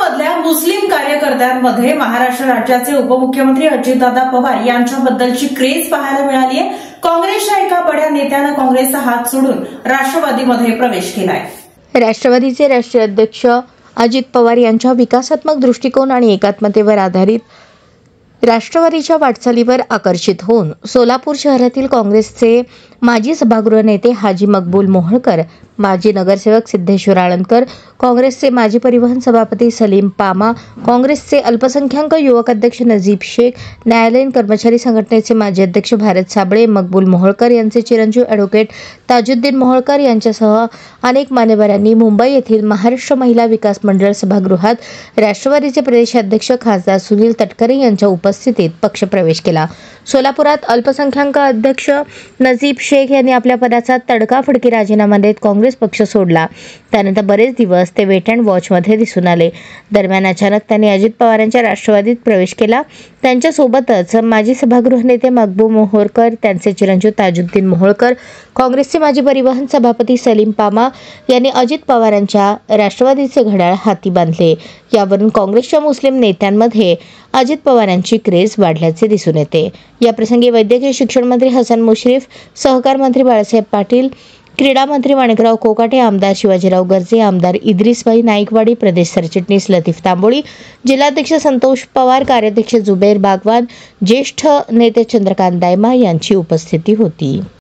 महाराष्ट्रामधल्या मुस्लिम कार्यकर्त्यांमध्ये महाराष्ट्र राज्याचे उपमुख्यमंत्री अजितदादा पवार यांच्याबद्दलची क्रेज पाहायला मिळाली आहे। काँग्रेसच्या एका बड्या नेत्यानं काँग्रेसचा हात सोडून राष्ट्रवादीमध्ये प्रवेश केलाय। राष्ट्रवादीचे राष्ट्रीय अध्यक्ष अजित पवार यांच्या विकासात्मक दृष्टिकोन आणि एकात्मतेवर आधारित राष्ट्रवादीच्या वाटचालीवर आकर्षित होऊन सोलापूर शहरातील काँग्रेसचे माजी सभागृह नेते हाजी मकबूल मोहोळकर, माजी नगरसेवक सिद्धेश्वर आळंदकर, काँग्रेसचे माजी परिवहन सभापती सलीम पामा, काँग्रेसचे अल्पसंख्याक युवक अध्यक्ष नजीब शेख, न्यायालयीन कर्मचारी संघटनेचे माजी अध्यक्ष भारत साबळे, मकबूल मोहोळकर यांचे चिरंजीव ॲडव्होकेट ताजुद्दीन मोहोळकर यांच्यासह अनेक मान्यवरांनी मुंबई येथील महाराष्ट्र महिला विकास मंडळ सभागृहात राष्ट्रवादीचे प्रदेशाध्यक्ष खासदार सुनील तटकरे यांच्या उपस्थितीत पक्षप्रवेश केला। सोलापुरात अल्पसंख्याक अध्यक्ष नजीब शेख यांनी आपल्या पदाचा तडकाफडकी राजीनामा देत काँग्रेस पक्ष सोडला। त्यानंतर बरेच दिवस ते वेट अँड वॉचमध्ये दिसून आले। दरम्यान अचानक त्यांनी अजित पवारांच्या राष्ट्रवादीत प्रवेश केला। त्यांच्यासोबतच माजी सभागृह नेते मकबूल मोहोळकर, त्यांचे चिरंजीव ताजुद्दीन मोहोळकर, काँग्रेसचे माजी परिवहन सभापती सलीम पामा यांनी अजित पवारांच्या राष्ट्रवादीचे घड्याळ हाती बांधले। यावरून काँग्रेसच्या मुस्लिम नेत्यांमध्ये अजित पवारांची क्रेज वाढल्याचे दिसून येते। याप्रसंगी वैद्यकीय शिक्षण मंत्री हसन मुश्रीफ, सहकार मंत्री बाळासाहेब पाटील, क्रीडा मंत्री माणिकराव कोकाटे, आमदार शिवाजीराव गर्जे, आमदार इद्रिसभाई नाईकवाडी, प्रदेश सरचिटणीस लतीफ तांबोळी, जिल्हाध्यक्ष संतोष पवार, कार्याध्यक्ष जुबैर बागवान, ज्येष्ठ नेते चंद्रकांत दायमा यांची उपस्थिती होती।